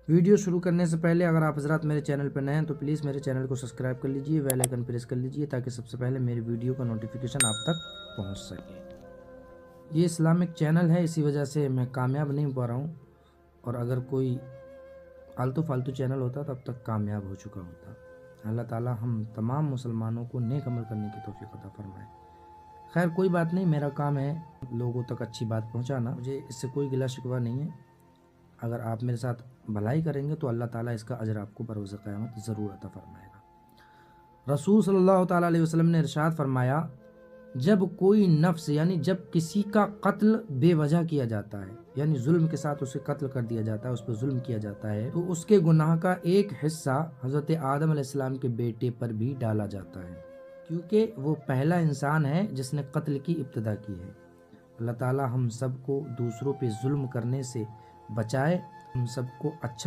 Video شروع کرنے سے پہلے اگر آپ حضرات میرے چینل پر نئے ہیں تو پلیز میرے چینل کو سبسکرائب کر لیجئے، بیل آئیکن پریس کر لیجئے تاکہ سب سے پہلے میری ویڈیو کا نوٹیفیکیشن آپ تک پہنچ سکے۔ یہ اسلامک چینل ہے، اسی وجہ سے میں کامیاب نہیں پا رہا ہوں، اور اگر کوئی آلتو فالتو چینل ہوتا تو اب تک کامیاب ہو چکا ہوتا۔ اللہ تعالی ہم تمام مسلمانوں کو نیک عمل کرنے کی توفیق عطا فرمائے۔ خیر کوئی بات نہیں، میرا کام ہے لوگوں تک اچھی بات پہنچانا، مجھے اس سے کوئی گلہ شکوہ نہیں ہے۔ اگر آپ میرے ساتھ بھلائی کریں گے تو اللہ تعالیٰ اس کا اجر آپ کو بروز قیامت ضرور عطا فرمائے گا۔ رسول صلی اللہ تعالیٰ علیہ وسلم نے ارشاد فرمایا، جب کوئی نفس یعنی جب کسی کا قتل بے وجہ کیا جاتا ہے، یعنی ظلم کے ساتھ اسے قتل کر دیا جاتا ہے، اس پر ظلم کیا جاتا ہے، تو اس کے گناہ کا ایک حصہ حضرت آدم علیہ السلام کے بیٹے پر بھی ڈالا جاتا ہے، کیونکہ وہ پہلا انسان ہے جس نے قتل کی ابتدا کی ہے۔ اللہ تعالی ہم سب کو دوسروں پہ ظلم کرنے سے بچائے، ہم سب کو اچھا